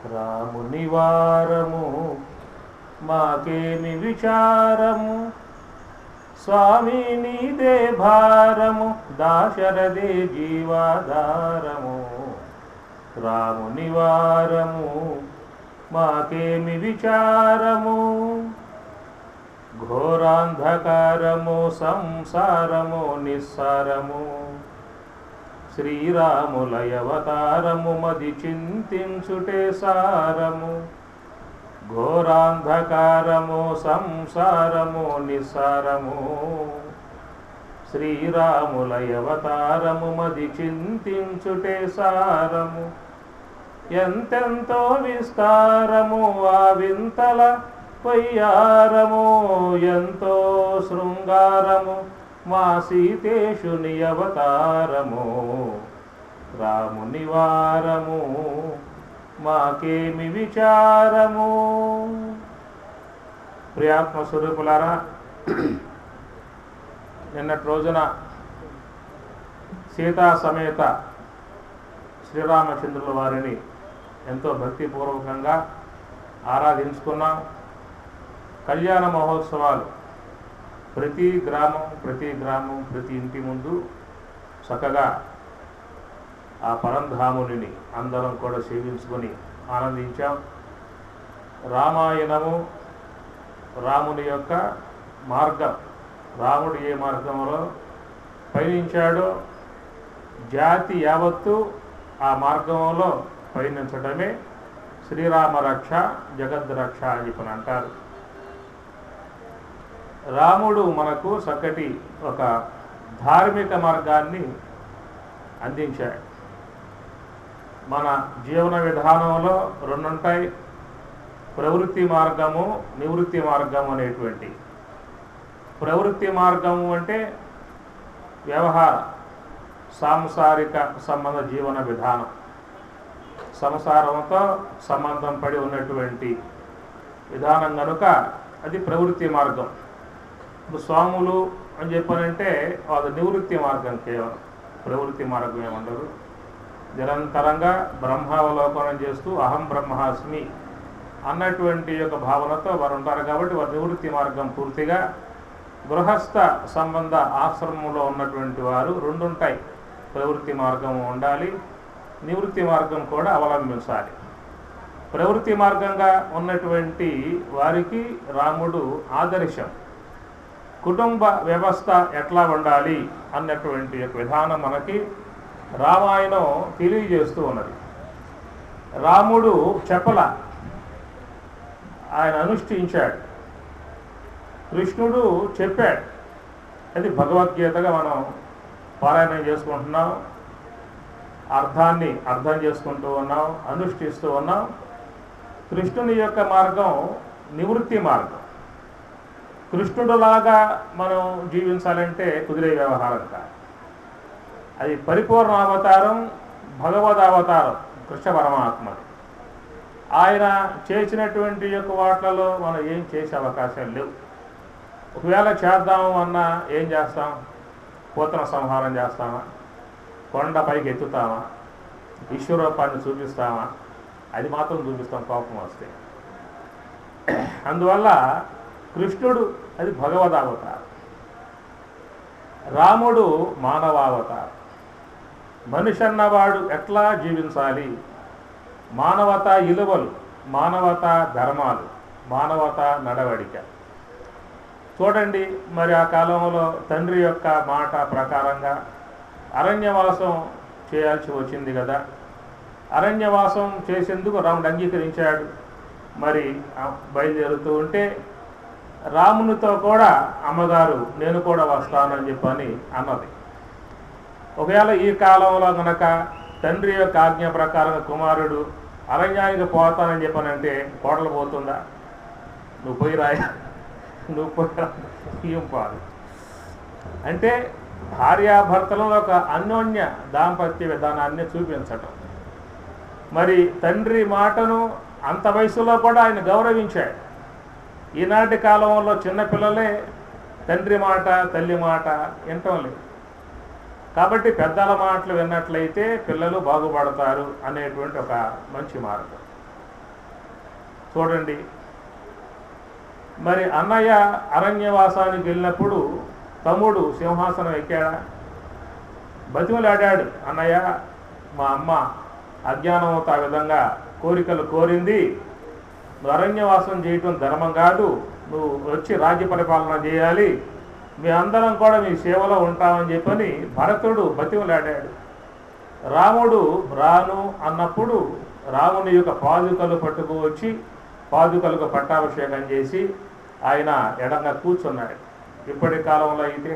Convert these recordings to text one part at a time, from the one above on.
రాముని వారము మాకేమి విచారము, స్వామి నీదే భారము, దాశరథే జీవాధారము. రాముని వారము మాకేమి విచారము, ఘోరాంధకారము సంసారము నిస్సారము. శ్రీరాములయవతారము మది చింతించుటే సారము, ఘోరాంధకారము సంసారము నిస్సారము. శ్రీరాములయవతారము మది చింతించుటే సారము, ఎంతెంతో విస్తారము ఆ వింతల పొయ్యారము. ఎంతో శృంగారము మా సీతేశుని అవతారము, రాముని వారము మాకేమి విచారము. ప్రియాత్మ స్వరూపులారా, నిన్నటి రోజున సీతా సమేత శ్రీరామచంద్రుల వారిని ఎంతో భక్తిపూర్వకంగా ఆరాధించుకున్నాం. కళ్యాణ మహోత్సవాలు ప్రతి గ్రామం ప్రతి ఇంటి ముందు చక్కగా ఆ పరంధాముని అందరం కూడా సేవించుకొని ఆనందించాం. రామాయణము రాముని యొక్క మార్గం, రాముడు ఏ మార్గంలో పయనించాడో జాతి యావత్తు ఆ మార్గంలో పయనించడమే శ్రీరామ రక్ష జగద్రక్ష అని చెప్పని అంటారు. రాముడు మనకు చక్కటి ఒక ధార్మిక మార్గాన్ని అందించాడు. మన జీవన విధానంలో రెండుంటాయి, ప్రవృత్తి మార్గము నివృత్తి మార్గము అనేటువంటి. ప్రవృత్తి మార్గము అంటే వ్యవహార సాంసారిక సంబంధ జీవన విధానం, సంసారంతో సంబంధం పడి ఉన్నటువంటి విధానం కనుక అది ప్రవృత్తి మార్గం. ఇప్పుడు స్వాములు అని చెప్పానంటే అది నివృత్తి మార్గం, కేవలం ప్రవృత్తి మార్గం ఏమంటారు. నిరంతరంగా బ్రహ్మావలోకనం చేస్తూ అహం బ్రహ్మాస్మి అన్నటువంటి యొక్క భావనతో వారు ఉంటారు. కాబట్టి వారి నివృత్తి మార్గం పూర్తిగా గృహస్థ సంబంధ ఆశ్రమంలో ఉన్నటువంటి వారు రెండుంటాయి, ప్రవృత్తి మార్గం ఉండాలి, నివృత్తి మార్గం కూడా అవలంబించాలి. ప్రవృత్తి మార్గంగా ఉన్నటువంటి వారికి రాముడు ఆదర్శం. కుటుంబ వ్యవస్థ ఎట్లా ఉండాలి అన్నటువంటి విధానం మనకి రామాయణం తెలియజేస్తూ ఉన్నది. రాముడు చెప్పల, ఆయన అనుష్ఠించాడు. కృష్ణుడు చెప్పాడు. అది భగవద్గీతగా మనం పారాయణం చేసుకుంటున్నాం, అర్థాన్ని అర్థం చేసుకుంటూ ఉన్నాం, అనుష్ఠిస్తూ ఉన్నాం. కృష్ణుని యొక్క మార్గం నివృత్తి మార్గం. కృష్ణుడులాగా మనం జీవించాలంటే కుదిరే వ్యవహారం కాదు. అది పరిపూర్ణ అవతారం, భగవద్ అవతారం కృష్ణ పరమాత్మది. ఆయన చేసినటువంటి యొక్క వాట్లలో మనం ఏం చేసే అవకాశాలు లేవు. ఒకవేళ చేద్దాము అన్నా ఏం చేస్తాం? పూతన సంహారం చేస్తామా? కొండపైకి ఎత్తుతామా? విశ్వరూపాన్ని చూపిస్తామా? అది మాత్రం చూపిస్తాం కోపం వస్తే. అందువల్ల కృష్ణుడు అది భగవదావతారం, రాముడు మానవావతారం. మనిషి అన్నవాడు ఎట్లా జీవించాలి, మానవతా విలువలు, మానవతా ధర్మాలు, మానవతా నడవడిక. చూడండి, మరి ఆ కాలంలో తండ్రి యొక్క మాట ప్రకారంగా అరణ్యవాసం చేయాల్సి వచ్చింది కదా. అరణ్యవాసం చేసేందుకు రాముడు అంగీకరించాడు. మరి బయలుదేరుతూ ఉంటే రామునితో కూడా అమ్మగారు నేను కూడా వస్తానని చెప్పని అన్నది. ఒకవేళ ఈ కాలంలో కనుక తండ్రి యొక్క ఆజ్ఞ ప్రకారంగా కుమారుడు అరణ్యానికి పోతానని చెప్పానంటే కోటలు పోతుందా? నువ్వు పోయి రాయి, నువ్వు పోయి పాలు అంటే భార్యాభర్తలలో ఒక అన్యోన్య దాంపత్య విధానాన్ని చూపించటం. మరి తండ్రి మాటను అంత వయసులో కూడా ఆయన గౌరవించాడు. ఈనాటి కాలంలో చిన్నపిల్లలే తండ్రి మాట తల్లి మాట వినటం లేదు. కాబట్టి పెద్దల మాటలు విన్నట్లయితే పిల్లలు బాగుపడతారు అనేటువంటి ఒక మంచి మార్గం. చూడండి. మరి అన్నయ్య అరణ్యవాసానికి వెళ్ళినప్పుడు తమ్ముడు సింహాసనం ఎక్కాడా? బతిమలాడాడు, అన్నయ్య మా అమ్మ అజ్ఞానంతో ఆ విధంగా కోరికలు కోరింది, నువ్వు అరణ్యవాసం చేయటం ధర్మం కాదు, నువ్వు వచ్చి రాజ్య పరిపాలన చేయాలి, మీ అందరం కూడా మీ సేవలో ఉంటామని చెప్పని భరతుడు బతిమలాడాడు. రాముడు రాను అన్నప్పుడు రాముని యొక్క పాదుకలు పట్టుకు వచ్చి పాదుకలకు పట్టాభిషేకం చేసి ఆయన ఎడంగా కూర్చున్నాడు. ఇప్పటి కాలంలో అయితే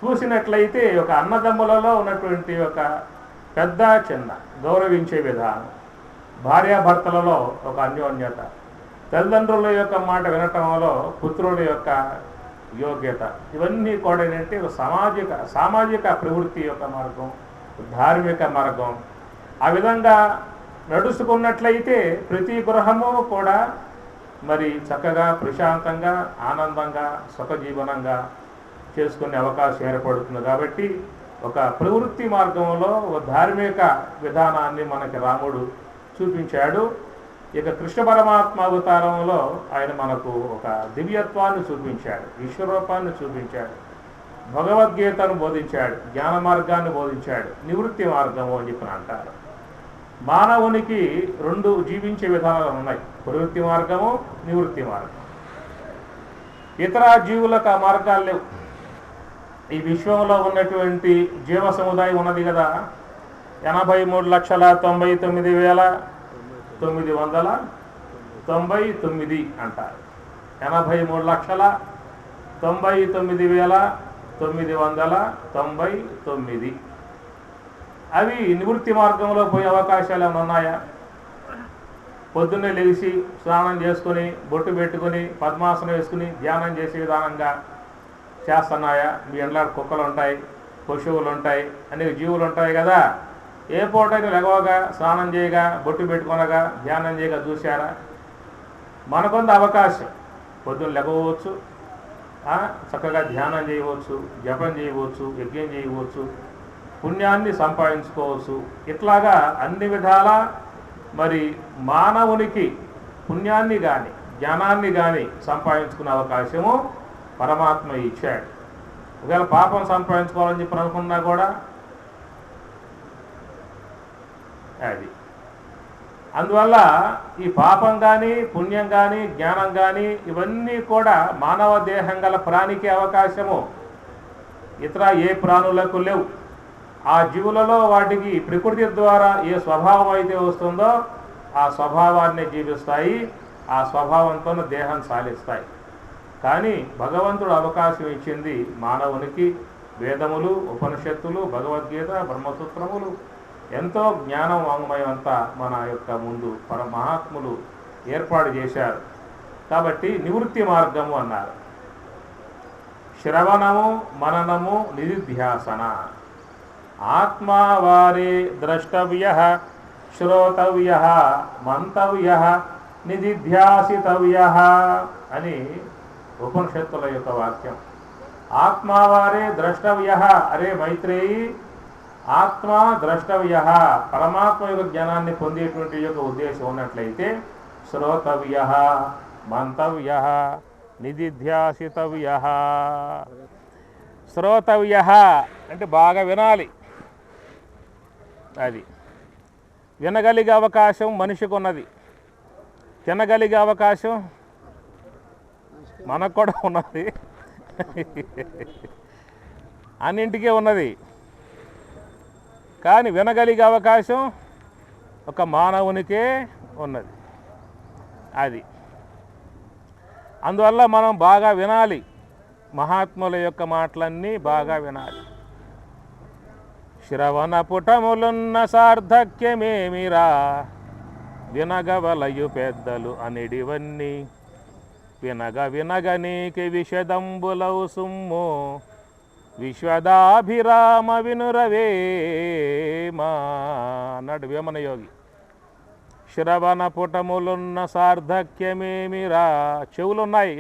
చూసినట్లయితే ఒక అన్నదమ్ములలో ఉన్నటువంటి ఒక పెద్ద చిన్న గౌరవించే విధానం, భార్యాభర్తలలో ఒక అన్యోన్యత, తల్లిదండ్రుల యొక్క మాట వినటంలో పుత్రుడి యొక్క యోగ్యత, ఇవన్నీ కూడా ఏంటంటే ఒక సామాజిక ప్రవృత్తి యొక్క మార్గం, ధార్మిక మార్గం. ఆ విధంగా నడుచుకున్నట్లయితే ప్రతి గృహము కూడా మరి చక్కగా ప్రశాంతంగా ఆనందంగా సుఖజీవనంగా చేసుకునే అవకాశం ఏర్పడుతుంది. కాబట్టి ఒక ప్రవృత్తి మార్గంలో ఒక ధార్మిక విధానాన్ని మనకి రాముడు చూపించాడు. ఇక కృష్ణ పరమాత్మ అవతారంలో ఆయన మనకు ఒక దివ్యత్వాన్ని చూపించాడు, ఈశ్వరూపాన్ని చూపించాడు, భగవద్గీతను బోధించాడు, జ్ఞాన మార్గాన్ని బోధించాడు, నివృత్తి మార్గము అని చెప్పి అంటారు. మానవునికి రెండు జీవించే విధానాలు ఉన్నాయి, ప్రవృత్తి మార్గము, నివృత్తి మార్గం. ఇతర జీవులకు ఆ మార్గాలు లేవు. ఈ విశ్వంలో ఉన్నటువంటి జీవ సముదాయం ఉన్నది కదా, 83,999,999 అంటారు. 83,99,999 అవి నివృత్తి మార్గంలో పోయే అవకాశాలు ఏమైనా ఉన్నాయా? పొద్దున్నే లేచి స్నానం చేసుకుని బొట్టు పెట్టుకుని పద్మాసనం వేసుకుని ధ్యానం చేసే విధానంగా చేస్తున్నాయా? మీ ఇంట్లో కుక్కలు ఉంటాయి, పశువులు ఉంటాయి, అనేక జీవులు ఉంటాయి కదా. ఏ పూటైనా లెగవగా స్నానం చేయగా బొట్టు పెట్టుకొనగా ధ్యానం చేయగా చూశారా? మనకొంత అవకాశం, పొద్దున్న లెగవచ్చు, చక్కగా ధ్యానం చేయవచ్చు, జపం చేయవచ్చు, యజ్ఞం చేయవచ్చు, పుణ్యాన్ని సంపాదించుకోవచ్చు. ఇట్లాగా అన్ని విధాల మరి మానవునికి పుణ్యాన్ని కానీ జ్ఞానాన్ని కానీ సంపాదించుకునే అవకాశము పరమాత్మ ఇచ్చాడు. ఒకవేళ పాపం సంపాదించుకోవాలని చెప్పి అనుకున్నా కూడా అది. అందువల్ల ఈ పాపం కానీ పుణ్యం కానీ జ్ఞానం కానీ ఇవన్నీ కూడా మానవ దేహం గల ప్రాణికి అవకాశము ఇతర ఏ ప్రాణులకు లేవు. ఆ జీవులలో వాటికి ప్రకృతి ద్వారా ఏ స్వభావం అయితే వస్తుందో ఆ స్వభావాన్ని జీవిస్తాయి, ఆ స్వభావంతో దేహం సాధిస్తాయి. కానీ భగవంతుడు అవకాశం ఇచ్చింది మానవునికి వేదములు, ఉపనిషత్తులు, భగవద్గీత, బ్రహ్మసూత్రములు, ఎంతో జ్ఞానం వాంగ్మయం అంతా మన యొక్క ముందు మహాత్ములు ఏర్పాటు చేశారు. కాబట్టి నివృత్తి మార్గము అన్నారు. శ్రవణము, మననము, నిధిధ్యాసన. ఆత్మావారే ద్రష్టవ్య, శ్రోతవ్య, మంతవ్య, నిధిధ్యాసితవ్య అని ఉపనిషత్తుల యొక్క వాక్యం. ఆత్మావారే ద్రష్టవ్య, అరే మైత్రేయి, ఆత్మ ద్రష్టవ్య, పరమాత్మ యొక్క జ్ఞానాన్ని పొందేటువంటి యొక్క ఉద్దేశం ఉన్నట్లయితే శ్రోతవ్య, మంతవ్య, నిధిధ్యాసితవ్య. శ్రోతవ్య అంటే బాగా వినాలి. అది వినగలిగే అవకాశం మనిషికి ఉన్నది, తినగలిగే అవకాశం మనకు కూడా ఉన్నది, అన్నింటికీ ఉన్నది. కానీ వినగలిగే అవకాశం ఒక మానవునికే ఉన్నది. అది అందువల్ల మనం బాగా వినాలి, మహాత్ముల యొక్క మాటలన్నీ బాగా వినాలి. శ్రవణ పుటములున్న సార్థక్యమేమిరా, వినగవలయు పెద్దలు అనిడివన్నీ, వినగ వినగ నీకి విషదంబులవు సుమ్ము, విశ్వదాభిరామ వినురవేమా అన్నాడు వేమన యోగి. శ్రవణ పుటములున్న సార్థక్యమేమిరా, చెవులున్నాయి.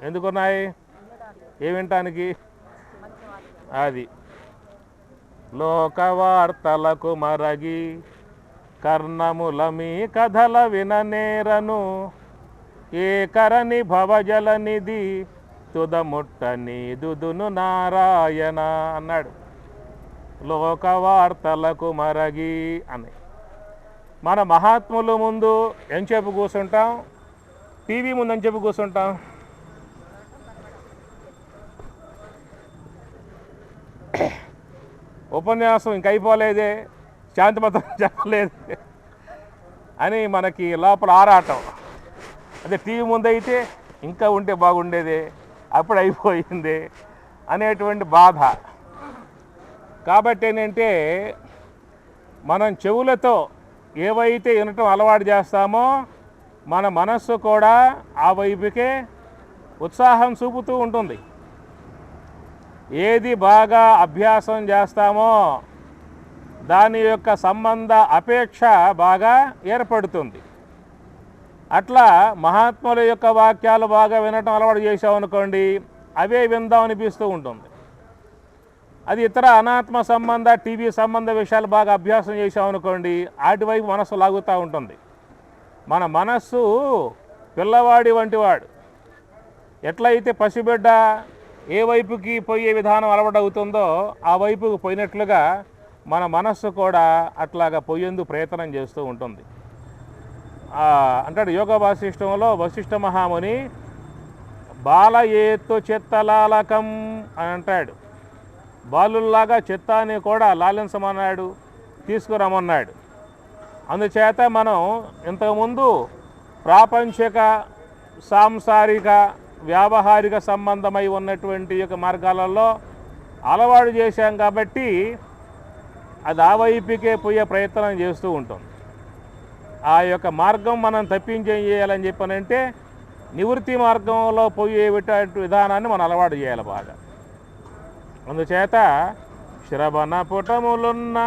ఎందుకున్నాయి? ఏ వినటానికి? అది లోకవార్తలకు మరగి కర్ణముల మీ కథల విననేరను ఏ కరణి భవజలనిధి తుదముట్టని దుదును నారాయణ అన్నాడు. లోకవార్తలకు మరగి అని మన మహాత్ముల ముందు ఏం చెప్పు కూర్చుంటాం, టీవీ ముందు అని చెప్పి కూర్చుంటాం. ఉపన్యాసం ఇంక అయిపోలేదే, శాంతిమతం చెప్పలేదే అని మనకి లోపల ఆరాటం. అదే టీవీ ముందు అయితే ఇంకా ఉంటే బాగుండేదే, అప్పుడు అయిపోయింది అనేటువంటి బాధ. కాబట్టి ఏంటంటే మనం చెవులతో ఏవైతే వినటం అలవాటు చేస్తామో మన మనస్సు కూడా ఆ వైపుకే ఉత్సాహం చూపుతూ ఉంటుంది. ఏది బాగా అభ్యాసం చేస్తామో దాని యొక్క సంబంధ అపేక్ష బాగా ఏర్పడుతుంది. అట్లా మహాత్ముల యొక్క వాక్యాలు బాగా వినటం అలవాటు చేసామనుకోండి, అవే విందాం అనిపిస్తూ ఉంటుంది. అది ఇతర అనాత్మ సంబంధ టీవీ సంబంధ విషయాలు బాగా అభ్యాసం చేసామనుకోండి, వాటివైపు మనస్సు లాగుతూ ఉంటుంది. మన మనస్సు పిల్లవాడి వంటివాడు. ఎట్లయితే పసిబిడ్డ ఏ వైపుకి పోయే విధానం అలవాటవుతుందో ఆ వైపుకు పోయినట్లుగా మన మనస్సు కూడా అట్లాగా పోయేందుకు ప్రయత్నం చేస్తూ ఉంటుంది. అంటాడు యోగ వాసిష్టంలో వశిష్ఠ మహాముని బాలయేత్తు చిత్తలాలకం అని అంటాడు. బాలుల్లాగా చిత్తాన్ని కూడా లాలించమన్నాడు, తీసుకురమన్నాడు. అందుచేత మనం ఇంతకుముందు ప్రాపంచిక సాంసారిక వ్యావహారిక సంబంధమై ఉన్నటువంటి యొక్క మార్గాలలో అలవాటు చేశాం కాబట్టి అది ఆ వైపుకే పోయే ప్రయత్నం చేస్తూ ఉంటుంది. ఆ యొక్క మార్గం మనం తప్పించేం చేయాలని చెప్పనంటే నివృత్తి మార్గంలో పోయే విధానాన్ని మనం అలవాటు చేయాలి బాగా. అందుచేత శ్రవణ పుటములున్న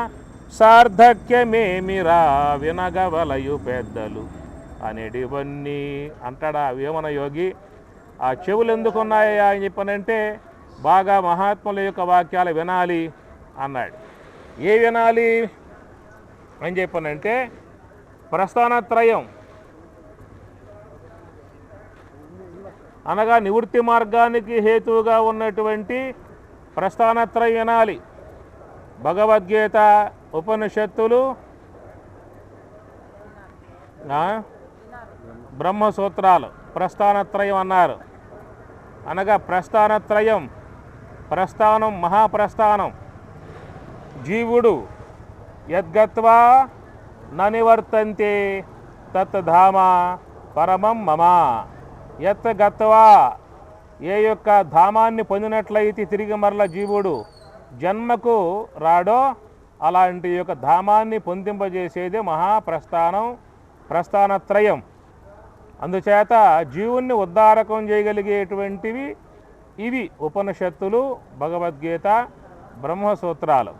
సార్థక్యమేమిరా వినగవలయు పెద్దలు అనేటివన్నీ అంటాడా వేమన యోగి. ఆ చెవులు ఎందుకున్నాయా అని చెప్పనంటే బాగా మహాత్ముల యొక్క వాక్యాలు వినాలి అన్నాడు. ఏ వినాలి అని చెప్పనంటే ప్రస్థానత్రయం అనగా నివృత్తి మార్గానికి హేతువుగా ఉన్నటువంటి ప్రస్థానత్రయం వినాలి. భగవద్గీత, ఉపనిషత్తులు, బ్రహ్మసూత్రాలు ప్రస్థానత్రయం అన్నారు. అనగా ప్రస్థానత్రయం, ప్రస్థానం మహాప్రస్థానం. జీవుడు యద్గత్వా ననివర్తంతే తత్ధామ పరమం మమ. యత్ గత్వా ఏ యొక్క ధామాన్ని పొందినట్లయితే తిరిగి మరల జీవుడు జన్మకు రాడో అలాంటి యొక్క ధామాన్ని పొందింపజేసేది మహాప్రస్థానం, ప్రస్థానత్రయం. అందుచేత జీవుణ్ణి ఉద్ధారకం చేయగలిగేటువంటివి ఇవి ఉపనిషత్తులు, భగవద్గీత, బ్రహ్మసూత్రాలు.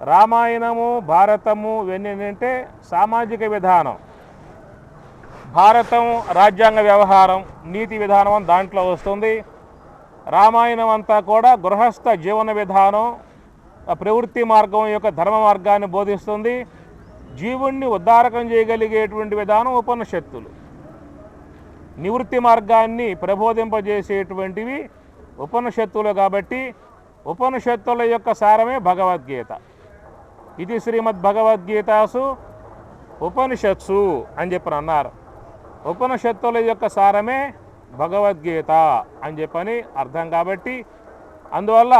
రామాయణము, భారతము ఇవన్నీ ఏంటంటే సామాజిక విధానం. భారతం రాజ్యాంగ వ్యవహారం, నీతి విధానం దాంట్లో వస్తుంది. రామాయణం అంతా కూడా గృహస్థ జీవన విధానం, ప్రవృత్తి మార్గం యొక్క ధర్మ మార్గాన్ని బోధిస్తుంది. జీవుణ్ణి ఉద్ధారకం చేయగలిగేటువంటి విధానం ఉపనిషత్తులు. నివృత్తి మార్గాన్ని ప్రబోధింపజేసేటువంటివి ఉపనిషత్తులు. కాబట్టి ఉపనిషత్తుల యొక్క సారమే భగవద్గీత. ఇది శ్రీమద్భగవద్గీతాసు ఉపనిషత్సు అని చెప్పని అన్నారు. ఉపనిషత్తుల యొక్క సారమే భగవద్గీత అని చెప్పని అర్థం. కాబట్టి అందువల్ల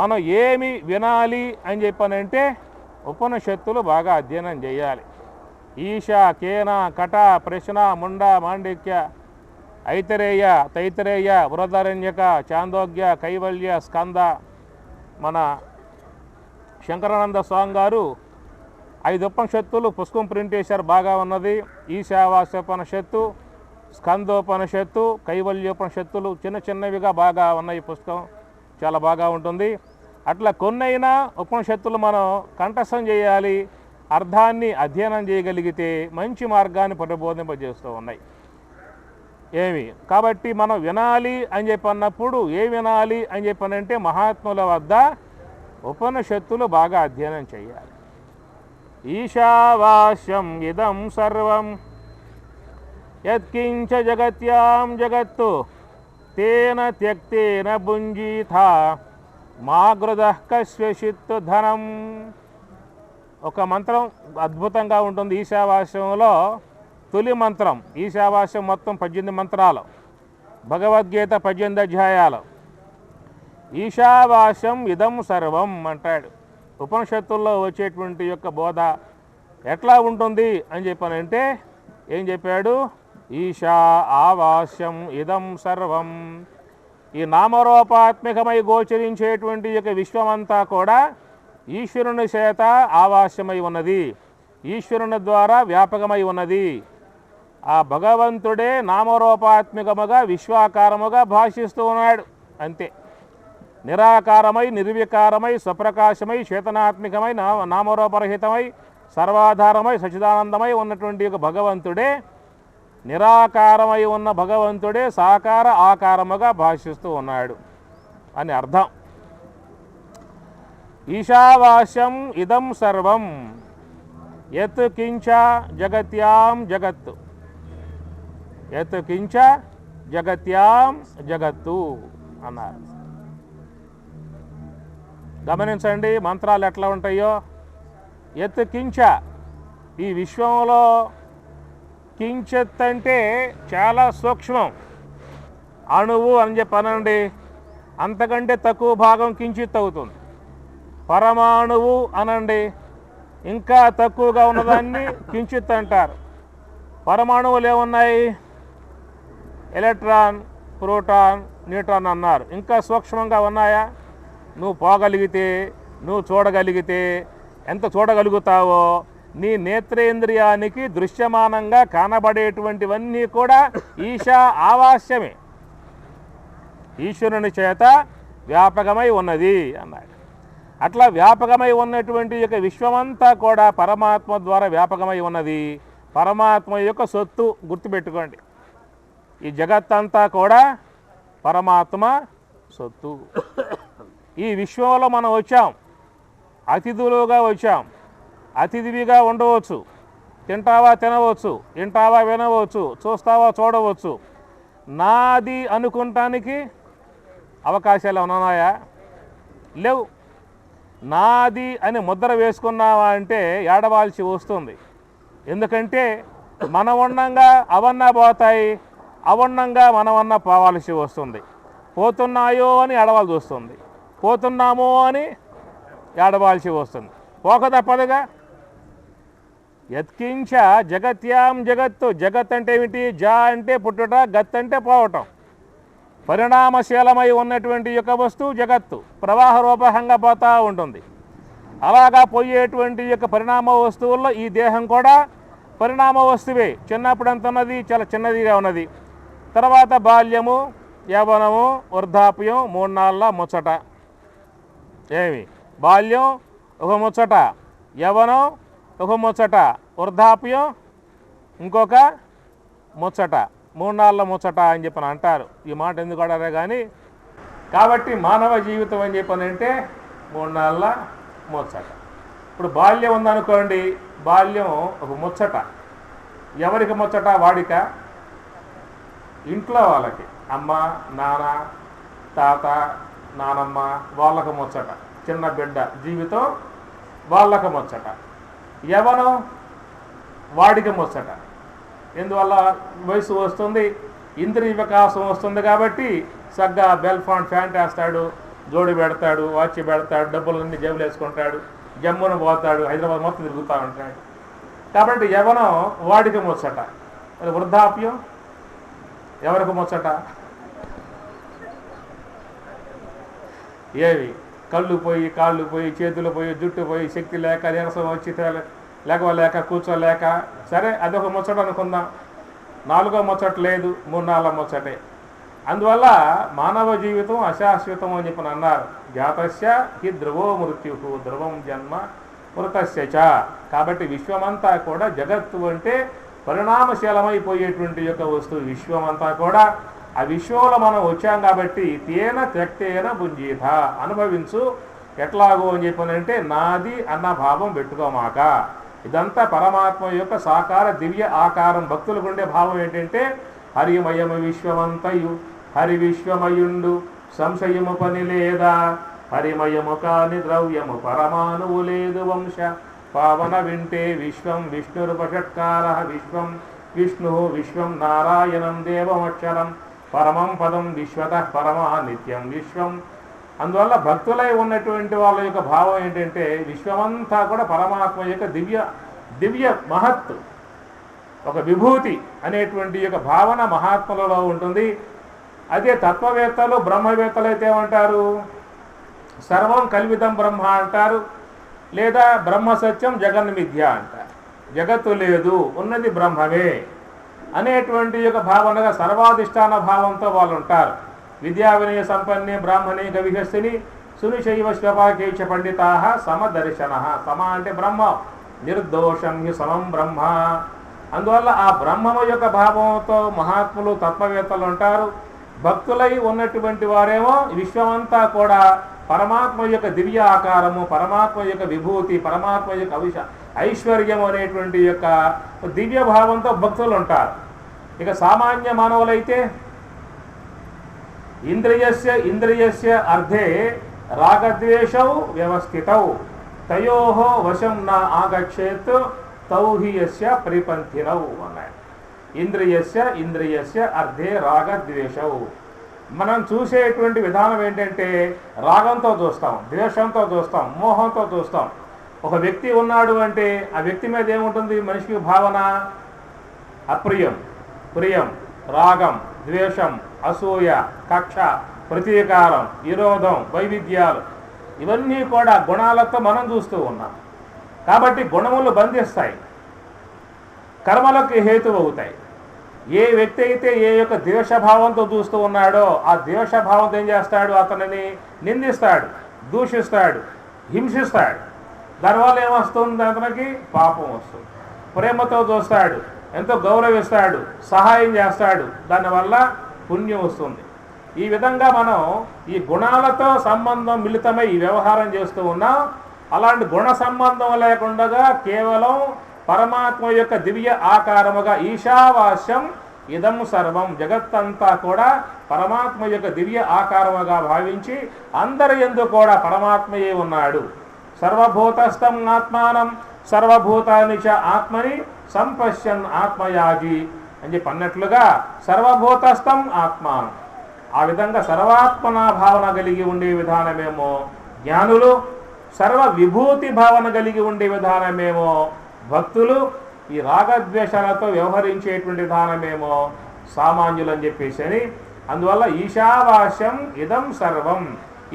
మనం ఏమి వినాలి అని చెప్పనంటే ఉపనిషత్తులు బాగా అధ్యయనం చేయాలి. ఈశ, కేన, కట, ప్రశ్న, ముండ, మాండిక్య, ఐతరేయ, తైతరేయ, బృహదారణ్యక, చాందోగ్య, కైవల్య, స్కంద. మన శంకరానంద స్వామి గారు 5 ఉపనిషత్తులు పుస్తకం ప్రింట్ చేశారు, బాగా ఉన్నది. ఈశావాస్యోపనిషత్తు, స్కందోపనిషత్తు, కైవల్యోపనిషత్తులు చిన్న చిన్నవిగా బాగా ఉన్నాయి. పుస్తకం చాలా బాగా ఉంటుంది. అట్లా కొన్నైనా ఉపనిషత్తులు మనం కంఠస్థం చేయాలి. అర్థాన్ని అధ్యయనం చేయగలిగితే మంచి మార్గాన్ని ప్రబోధింపజేస్తూ ఉన్నాయి. కాబట్టి మనం వినాలి అని చెప్పన్నప్పుడు ఏ వినాలి అని చెప్పనంటే మహాత్ముల వద్ద ఉపనిషత్తులు బాగా అధ్యయనం చేయాలి. ఈశావాస్యం ఇదం సర్వం యత్కించ జగత్యాం జగత్తు తేన త్యక్తేన భుంజీథ మాగృదః కశ్యచిత్ ధనం. ఒక మంత్రం అద్భుతంగా ఉంటుంది ఈశావాస్యంలో. తొలి మంత్రం, ఈశావాస్యం మొత్తం 18 మంత్రాలు, భగవద్గీత 18 అధ్యాయాలు. ఈశావాస్యం ఇదం సర్వం అంటాడు. ఉపనిషత్తుల్లో వచ్చేటువంటి యొక్క బోధ ఎట్లా ఉంటుంది అని చెప్పానంటే ఏం చెప్పాడు? ఈశా ఆవాస్యం ఇదం సర్వం. ఈ నామరూపాత్మకమై గోచరించేటువంటి యొక్క విశ్వమంతా కూడా ఈశ్వరుని చేత ఆవాస్యమై ఉన్నది, ఈశ్వరుని ద్వారా వ్యాపకమై ఉన్నది. ఆ భగవంతుడే నామరూపాత్మకముగా విశ్వాకారముగా భాషిస్తూ ఉన్నాడు. అంతే. నిరాకారమై నిర్వికారమై స్వప్రకాశమై చేతనాత్మికమై నామరూపరహితమై సర్వాధారమై సచిదానందమై ఉన్నటువంటి ఒక భగవంతుడే, నిరాకారమై ఉన్న భగవంతుడే సాకార ఆకారముగా భాషిస్తూ ఉన్నాడు అని అర్థం. ఈశావాస్యం ఇదం సర్వం యత్ కించ జగత్యాం జగత్తు, యత్ కించ జగత్యాం జగత్తు అన్నారు. గమనించండి మంత్రాలు ఎట్లా ఉంటాయో. యత్ కించ, ఈ విశ్వంలో కించత్ అంటే చాలా సూక్ష్మం, అణువు అని చెప్పనండి. అంతకంటే తక్కువ భాగం కించిత్ అవుతుంది. పరమాణువు అనండి, ఇంకా తక్కువగా ఉన్నదాన్ని కించిత్ అంటారు. పరమాణువులు ఏమున్నాయి? ఎలక్ట్రాన్, ప్రోటాన్, న్యూట్రాన్ అన్నారు. ఇంకా సూక్ష్మంగా ఉన్నాయా? నువ్వు పోగలిగితే, నువ్వు చూడగలిగితే, ఎంత చూడగలుగుతావో నీ నేత్రేంద్రియానికి దృశ్యమానంగా కానబడేటువంటివన్నీ కూడా ఈశా ఆవాస్యమే, ఈశ్వరుని చేత వ్యాపకమై ఉన్నది అన్నాడు. అట్లా వ్యాపకమై ఉన్నటువంటి యొక్క విశ్వమంతా కూడా పరమాత్మ ద్వారా వ్యాపకమై ఉన్నది. పరమాత్మ యొక్క సొత్తు గుర్తుపెట్టుకోండి. ఈ జగత్తంతా కూడా పరమాత్మ సొత్తు. ఈ విశ్వంలో మనం వచ్చాం, అతిథులుగా వచ్చాం. అతిథివిగా ఉండవచ్చు, తింటావా తినవచ్చు, వింటావా వినవచ్చు, చూస్తావా చూడవచ్చు. నాది అనుకుంటానికి అవకాశాలు ఉన్నాయా? లేవు. నాది అని ముద్ర వేసుకున్నావా అంటే ఏడవాల్సి వస్తుంది. ఎందుకంటే మనం ఉండంగా అవన్నా పోతాయి, అవన్నంగా మనమన్నా పోవాల్సి వస్తుంది. పోతున్నాయో అని ఏడవాల్సి వస్తుంది, పోతున్నామో అని ఏడవాల్సి వస్తుంది. పోక తప్పదుగా. యత్కించ జగత్యాం జగత్తు. జగత్ అంటే ఏమిటి? జా అంటే పుట్టుట, గత్ అంటే పోవటం. పరిణామశీలమై ఉన్నటువంటి యొక్క వస్తువు జగత్తు. ప్రవాహ రూపంగా పోతూ ఉంటుంది. అలాగా పోయేటువంటి యొక్క పరిణామ వస్తువుల్లో ఈ దేహం కూడా పరిణామ వస్తువే. చిన్నప్పుడు ఎంత ఉన్నది? చాలా చిన్నదిగా ఉన్నది. తర్వాత బాల్యము, యవ్వనము, వృద్ధాప్యం, 3 నాళ్ళ ముచ్చట. ఏమి? బాల్యం ఒక ముచ్చట, యవ్వనం ఒక ముచ్చట, వృద్ధాప్యం ఇంకొక ముచ్చట, 3 నాళ్ళ ముచ్చట అని చెప్పని అంటారు. ఈ మాట ఎందుకు అడారే కానీ, కాబట్టి మానవ జీవితం అని చెప్పనంటే 3 నాళ్ళ ముచ్చట. ఇప్పుడు బాల్యం ఉందనుకోండి, బాల్యం ఒక ముచ్చట. ఎవరికి ముచ్చట? వాడిక, ఇంట్లో వాళ్ళకి, అమ్మ, నాన్న, తాత, నానమ్మ, వాళ్ళకు ముచ్చట. చిన్న బిడ్డ జీవితం వాళ్ళకు ముచ్చట. యవ్వనం వాడికి ముచ్చట. ఎందువల్ల? వయసు వస్తుంది, ఇంద్రియ వికాసం వస్తుంది కాబట్టి సగ్గా బెల్ఫాండ్ ఫ్యాంట్ వేస్తాడు, జోడి పెడతాడు, వాచ్ పెడతాడు, డబ్బులన్నీ జేబులు వేసుకుంటాడు, జమ్మును పోతాడు, హైదరాబాద్ మొత్తం తిరుగుతూ ఉంటాడు. కాబట్టి యవ్వనం వాడికి ముచ్చట. మరి వృద్ధాప్యం ఎవరికి ముచ్చట? ఏవి? కళ్ళు పోయి, కాళ్ళు పోయి, చేతులు పోయి, జుట్టు పోయి, శక్తి లేక, నీరసం వచ్చి లేక కూర్చోలేక, సరే అదొక ముచ్చట అనుకుందాం. 4వ ముచ్చట లేదు, 3 నాళ్ళ ముచ్చటే. అందువల్ల మానవ జీవితం అశాశ్వతం అని చెప్పని అన్నారు. జాతస్య హి ధ్రువో మృత్యు ధ్రువం జన్మ మృతస్య చ. కాబట్టి విశ్వమంతా కూడా జగత్తు అంటే పరిణామశీలమైపోయేటువంటి యొక్క వస్తువు. విశ్వమంతా కూడా ఆ విశ్వంలో మనం వచ్చాం కాబట్టి తేన త్యక్తేన భుంజీత, అనుభవించు, ఎట్లాగో అని చెప్పనంటే నాది అన్న భావం పెట్టుకోమాక. ఇదంతా పరమాత్మ యొక్క సాకార దివ్య ఆకారం. భక్తులకు ఉండే భావం ఏంటంటే హరిమయము విశ్వమంతయు హరి విశ్వమయుండు సంశయము పని లేదా, హరిమయము కాని ద్రవ్యము పరమాణువు లేదు వంశ పావన వింటే విశ్వం విష్ణురుపషట్కార విశ్వం విష్ణు విశ్వం నారాయణం దేవమక్షరం పరమం పదం విశ్వత పరమా నిత్యం విశ్వం. అందువల్ల భక్తులై ఉన్నటువంటి వాళ్ళ యొక్క భావం ఏంటంటే విశ్వమంతా కూడా పరమాత్మ యొక్క దివ్య మహత్తు, ఒక విభూతి అనేటువంటి యొక్క భావన మహాత్ములలో ఉంటుంది. అదే తత్వవేత్తలు బ్రహ్మవేత్తలు అయితే ఏమంటారు, సర్వం కల్విదం బ్రహ్మ అంటారు, లేదా బ్రహ్మ సత్యం జగన్మిథ్య అంటారు. జగత్తు లేదు, ఉన్నది బ్రహ్మమే అనేటువంటి యొక్క భావనగా సర్వాధిష్టాన భావంతో వాళ్ళు ఉంటారు. విద్యా వినయ సంపన్నే బ్రాహ్మణే గవిహస్తిని సునిశైవ శ్వపాకేచ పండితా సమదర్శన. సమ అంటే బ్రహ్మ, నిర్దోషం హి సమం బ్రహ్మ. అందువల్ల ఆ బ్రహ్మము యొక్క భావంతో మహాత్ములు తత్వవేత్తలు ఉంటారు. భక్తులై ఉన్నటువంటి వారేమో విశ్వమంతా కూడా పరమాత్మ యొక్క దివ్య ఆకారము, పరమాత్మ యొక్క విభూతి, పరమాత్మ యొక్క ఐశ్వర్యం అనేటువంటి యొక్క దివ్య భావంతో భక్తులు ఉంటారు. ఇక సామాన్య మానవులైతే ఇంద్రియస్య అర్ధే రాగద్వేషౌ వ్యవస్థితౌ తయోః వశం నా ఆగచ్చేత్ తౌ హి యస్య పరిపంథినౌ అన్నాడు. ఇంద్రియస్య అర్ధే రాగద్వేషౌ. మనం చూసేటువంటి విధానం ఏంటంటే రాగంతో చూస్తాం, ద్వేషంతో చూస్తాం, మోహంతో చూస్తాం. ఒక వ్యక్తి ఉన్నాడు అంటే ఆ వ్యక్తి మీద ఏముంటుంది మనిషికి భావన? అప్రియం, ప్రియం, రాగం, ద్వేషం, అసూయ, కక్ష, ప్రతీకారం, విరోధం, వైవిధ్యాలు, ఇవన్నీ కూడా గుణాలతో మనం చూస్తూ ఉన్నాం. కాబట్టి గుణములు బంధిస్తాయి, కర్మలకు హేతు అవుతాయి. ఏ వ్యక్తి అయితే ఏ యొక్క ద్వేషభావంతో చూస్తూ ఉన్నాడో ఆ ద్వేషభావంతో ఏం చేస్తాడు, అతనిని నిందిస్తాడు, దూషిస్తాడు, హింసిస్తాడు. దానివల్ల ఏమొస్తుంది, అతనికి పాపం వస్తుంది. ప్రేమతో చూస్తాడు, ఎంతో గౌరవిస్తాడు, సహాయం చేస్తాడు, దానివల్ల పుణ్యం వస్తుంది. ఈ విధంగా మనం ఈ గుణాలతో సంబంధం మిళితమై ఈ వ్యవహారం చేస్తూ ఉన్నాం. అలాంటి గుణ సంబంధం లేకుండా కేవలం పరమాత్మ యొక్క దివ్య ఆకారముగా ఈశావాస్యం ఇదం సర్వం, జగత్తంతా కూడా పరమాత్మ యొక్క దివ్య ఆకారముగా భావించి అందరి యందు కూడా పరమాత్మయే ఉన్నాడు. సర్వభూతస్థం ఆత్మానం సర్వభూతాని చ ఆత్మని సంపశ్యన్ ఆత్మయాగి అని చెప్పి అన్నట్లుగా సర్వభూతస్థం ఆత్మానం, ఆ విధంగా సర్వాత్మనా భావన కలిగి ఉండే విధానమేమో జ్ఞానులు, సర్వ విభూతి భావన కలిగి ఉండే విధానమేమో భక్తులు, ఈ రాగద్వేషాలతో వ్యవహరించేటువంటి విధానమేమో సామాన్యులు అని చెప్పేసి అని. అందువల్ల ఈశావాస్యం ఇదం సర్వం,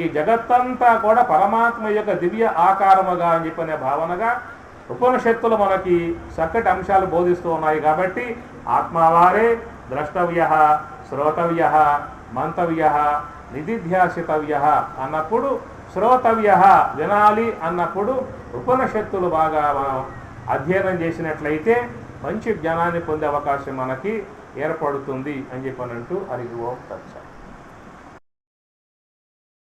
ఈ జగత్తంతా కూడా పరమాత్మ యొక్క దివ్య ఆకారముగా అని చెప్పనే భావనగా ఉపనిషత్తులు మనకి చక్కటి అంశాలు బోధిస్తూ ఉన్నాయి. కాబట్టి ఆత్మవారే ద్రష్టవ్య, శ్రోతవ్య, మంతవ్య, నిధిధ్యాసితవ్య అన్నప్పుడు, శ్రోతవ్య వినాలి అన్నప్పుడు ఉపనిషత్తులు బాగా మనం అధ్యయనం చేసినట్లయితే మంచి జ్ఞానాన్ని పొందే అవకాశం మనకి ఏర్పడుతుంది అని చెప్పనంటూ హరి ఓం తత్సత్.